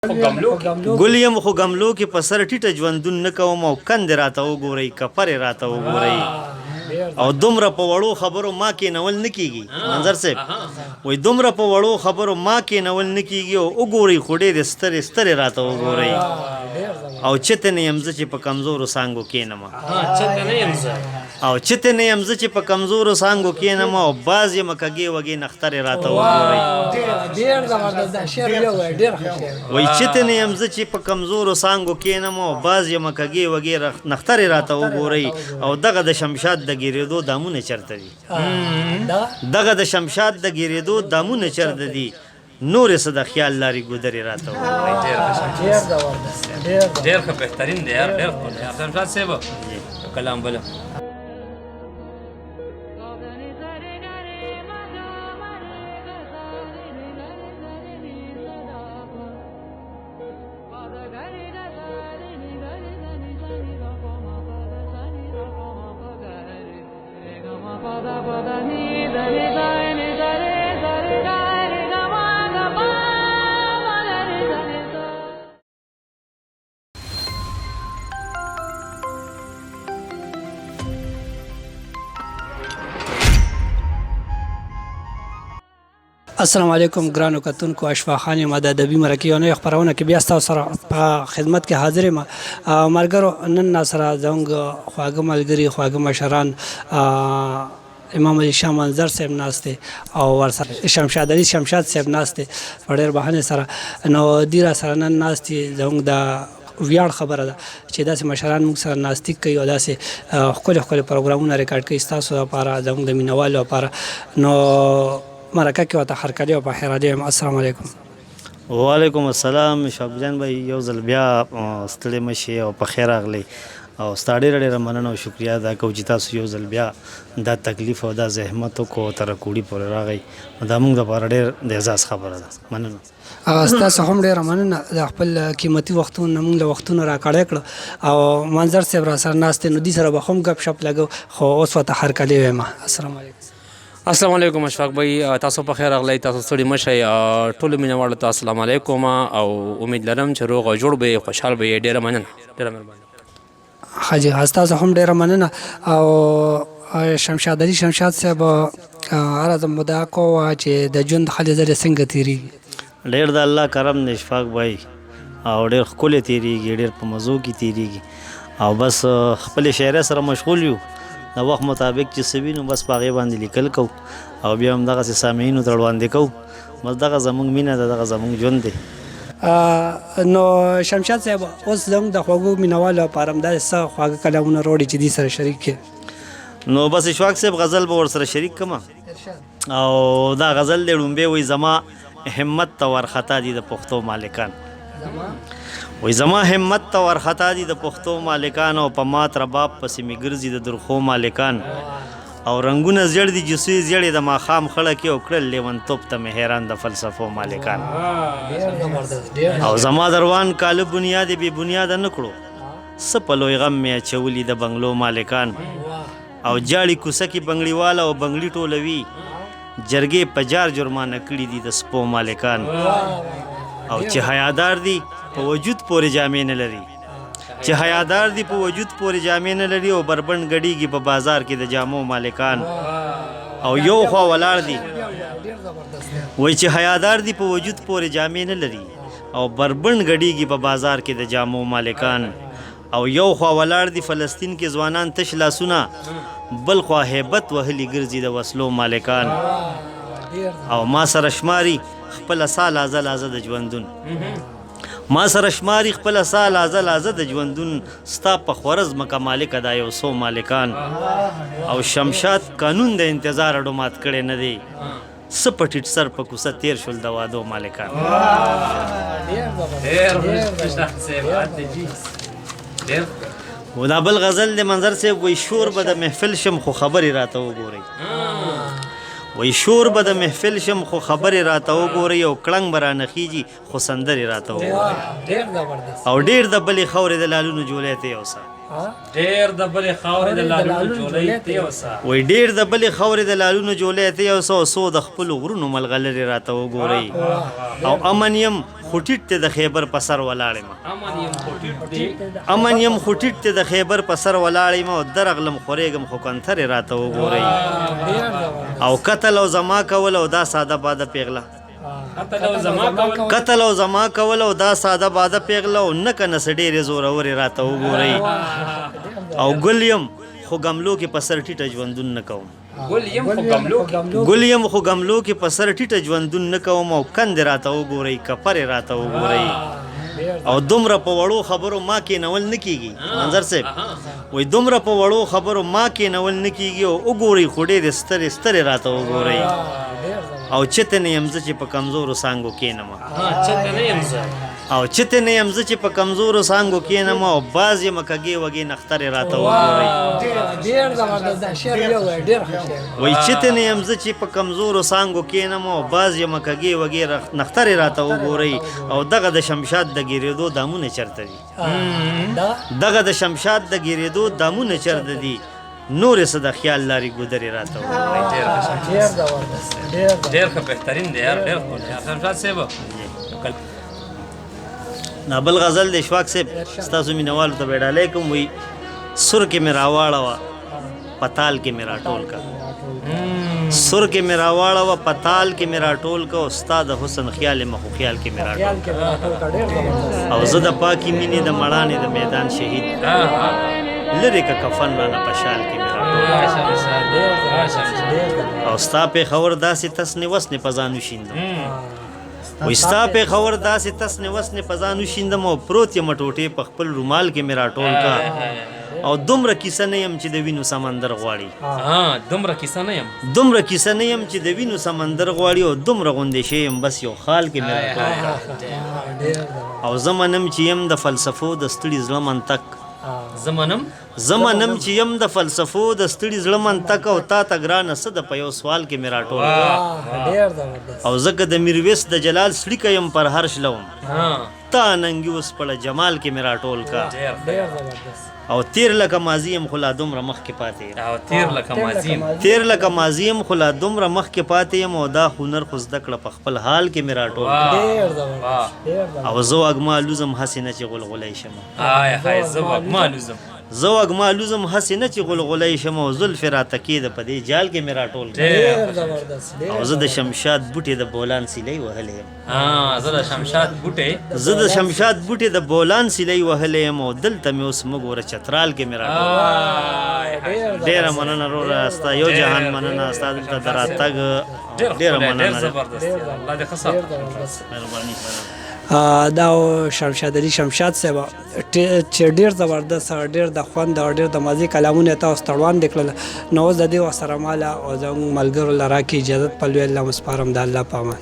ګل یم خو ګملو کې په سر ټیټه ژوندون نه کوم او کندې راته وګورئ کفرې راته وګورئ او دومره په وړو خبرو ما کېنول نه کېږي منظر صاحب وایي دومره په وړو خبرو ما کېنول نه کېږي او وګورئ خو ډېرې سترې سترې راته وګورئ او چته نه یم زه چې په کمزورو څانګو کېنم او چته نه یم زه چې په کمزورو څانګو کېنم او باز یم کږې وږې نخترې راته وګورئ وایي چته نه یم زه چې په کمزورو څانګو کېنم او باز یم کږې وږې نخترې راته وګورئ او دغه د شمشاد د ګیرېدو دامونه چېرته دي دغه د شمشاد د ګیرېدو دامونه چېرته دي نورې څه د خیال لارې ګودرې راته وګورئ ډېر ښه بهترین دی یار ډېر ښه دی شمشاد صاحب کلام بله السلام علیکم ګرانو کتونکو اشفاق خان یم د ادبي مرکې یو نوې خپرونه کې بیا ستاسو سره په خدمت کې حاضر یم ملګرو نن راسره زموږ خواږه ملګري خواږه مشران امام علي شاه منظر صاحب ناست دی او ورسره شمشاد علي شمشاد صاحب ناست دی په ډېر بهانې سره نو دوی راسره نن ناست دي زموږ د ویاړ خبره ده چې داسې مشران موږ سره ناستیک کوي او داسې ښکلي ښکلي پروګرامونه ریکارډ کوي ستاسو لپاره زموږ د مینوالو لپاره نو مرکه کې ورته هرکلی او په خیرالي یم السلام علیکم وعلیکم السلام شوق جان بھائی یو ځل بیا ستړي مه شئ او په خیر راغلی او ستا ډېره ډېره مننه او شکریا ادا کوو چې تاسو یو ځل بیا دا تکلیف او دا زحمت وکړو تر کوړي پورې راغی دا موږ دپاره ډېر د اعزاز خبره ده مننه ستاسو هم ډېره مننه د خپل قیمتي وختونه موږ له وختونه راکړی کړه او منظر صاحب راسره ناست دی نو دوی سره به هم ګپ شپ لګو خو اوس ورته هرکلی وایم السلام علیکم السلام علیکم اشفاق بھائی تاسو په خیر راغلی تاسو ستړي مه شئ ټولو مینهوالو ته السلام علیکم او امید لرم چې روغ او جوړ به یې خوشحال به یې ډېره مننه ډېره مهرباني حاجي ستاسو هم ډېره مننه او شمشاد علي شمشاد صاحب عرض مدعا کوه چې د ژوند خالي زرې څنګه تېرېږي ډېر د الله کرم دی اشفاق بھائی او ډېر ښکلی تېرېږي ډېر په مزو کې تېرېږي او بس خپلې شاعرۍ سره مشغول یو د وخت مطابق چې څه وي نو بس په هغې باندې لیکل کوو او بیا هم دغسې سامعینو ته وړاندې کوو بس دغه زموږ مینه ده دغه زموږ ژوند دی نو شمشاد صاحب اوس زموږ د خوږو مینهوالو لپاره همداسې څه خواږه کلامونه راوړي چې دوی سره شریک کړي نو بس اشفاق صاحب غزل به ورسره شریک کړم او دا غزل دی ړومبی وایي زما همت ته ورخطا دي د پښتو مالکان وای زما همت ته ورخطا دي د پښتو مالکان او په مات رباب پسې مې ګرځي د درخو مالکان او رنګونه زیړ دي جسوی زیړې د ماښام خړه کې او کړل لیونتوب ته مې حیران د فلسفو مالکان او زما دروان کاله بنیاد بې بنیاده نه کړو څه په لوی غم مې اچولي د بنګلو مالکان او جاړي کوڅه کې بنګړیواله او بنګړي ټولوي جرګې په جار جرمانه کړي دي د سپو مالکان او چې حیادار دي په وجود پورې جامې نه لري چې حیادار دي په وجود پورې جامې نه لري او بربند ګډیږي په بازار کې د جامو مالکان او یو خوا ولاړ دي وایي چې حیادار دي په وجود پورې جامې نه لري او بربند ګډیږي په بازار کې د جامو مالکان او یو خوا ولاړ دي فلسطین کې ځوانان تش لاسونه بل خوا هیبت وهلي ګرځي د وسلو مالکان او ما سره شماري خپله سا لازه لازه د ژوندون ما سره شماري خپله سا لازه لازه د ژوندون ستا په خوره ځمکه مالکه دا یو څو مالکان او شمشاد قانون د انتظار اډو مات کړی نه دی څه په ټیټ سر په کوڅه تېر شول د وادو مالکان و دا بل غزل د منظر صاحب وایي شور به د محفل شم خو خبرې راته وګورئ وایي شور به د محفل شم خو خبرې راته وګورئ او کړنګ به رانخیږي خو سندرې راته وګورئ او ډېر د بلې خاورې د لالونو جولی ته یوسه ډېر د بلې خاورې د لالونو جولۍ ته یوسه. وای ډېر د بلې خاورې د لالونو جولۍ ته یوسه، څو د خپلو غرونو ملغلرې راته وګورئ. او امن یم خو ټیټ ته د خیبر په سر ولاړ یم. امن یم خو ټیټ ته د خیبر په سر ولاړ یم. او درغلم خورېږم خو کنترې راته وګورئ. او قتل او زما کول او دا ساده باده پیغله، قتل او زما کول او دا ساده باده پیغله. او نه که نس ډېرې زورورې راته وګورئ. او ګل یم خو ګملو کې په سر ټیټه ژوندون نه کوم. ګل یم خو ګملو کې په سر ټیټه ژوندون نه کوم. او کندې راته وګورئ، کپرې راته وګورئ. او دومره په وړو خبرو ما کېنول نه کېږي. منظر صاحب وایي دومره په وړو خبرو ما کېنول نه کېږي. او وګورئ خو ډېرې سترې سترې راته وګورئ. او چته نه یم زه چې په کمزورو څانګو کېنم. او چته نه یم زه چې په کمزورو څانګو کېنم. او باز یم کږې وږې نخترې راته وګورئ. وایي چته نه یم زه چې په کمزورو څانګو کېنم. او باز یم کږې وږې نخترې راته وګورئ. او دغه د شمشاد د ګیرېدو دامونه چېرته دي؟ دغه د شمشاد د ګیرېدو دامونه چېرته دي؟ نورې څه د خیال لارې ګودرې راته وګورئ. ډېر ښه بهترین دی یار، ډېر ښه. شمشاد صاحب دا بل غزل دی اشفاق صاحب، ستاسو مینهوالو ته به ډالۍ کوم. وایي سر کې مې راواړوه پتال کې مې راټول کا، سر کې مې راواړوه پتال کې مې راټول کا. او ستا د حسن خیال مخو خیال کې مې راټول کا. او زه د پاکي مینې د مړانې د میدان شهید لرې که کفن رانه په شال کې مې راټول کا. او ستا پېښور داسې تسنې وسنې په ځان وشیندم. وایي ستا پېښور داسې تسنې وسنې په ځان وشیندم. او پروت یم ټوټې په خپل رومال کې مې راټول کا. او دومره کیسه نه یم چې د وینو سمندر غواړي. دومره کیسه نه یم، دومره کیسه نه یم چې د وینو سمندر غواړي. او دومره غوندې شی یم بس یو خال کې مې راټول کا. او زه منم چې یم د فلسفو د ستړي زړه منطق. زه منم چې یم د فلسفو د ستړي زړه منطق. او تا ته ګرانه څه د په یو سوال کې مې راټول کا. او زه که د میرویس د جلال سړي که یم پر هر شلوم، تا ننګي اوس پړه جمال کې مې راټول کا. او تیر لکه ماضي یم خو لا دومره مخکې پاتې یم. تیر لکه ماضي یم خو لا دومره مخکې پاتې یم. او دا هنر خو زده کړه په خپل حال کې مې راټول کا. او زه وږمه الوزم هسې نه چې غلغلی شم. زه وږمه الوزم هسې نه چې غلغلی شم. او زلفې راته کېده په دې جال کې مې راټول کا. او زه د شمشاد بوټې د بولان سیلۍ وهلی یم. زه د شمشاد بوټې د بولان سیلۍ وهلی یم. او دلته مې اوس مه ګوره چترال کې مې راټول کا. ډېره مننه وروره، ستا یو جهان مننه. ستا دلته د راتګ ډېره مننه. مهرباني. دا شمشاد علي شمشاد صاحب چې ډېر زبردست، ډېر د خوند او ډېر د مزې کلامونه تاسو ته وړاندې کړل. نو اوس د دې ورسره ماله او زموږ ملګرو له راکړي اجازت په لوی الله مسپارم د الله په امان.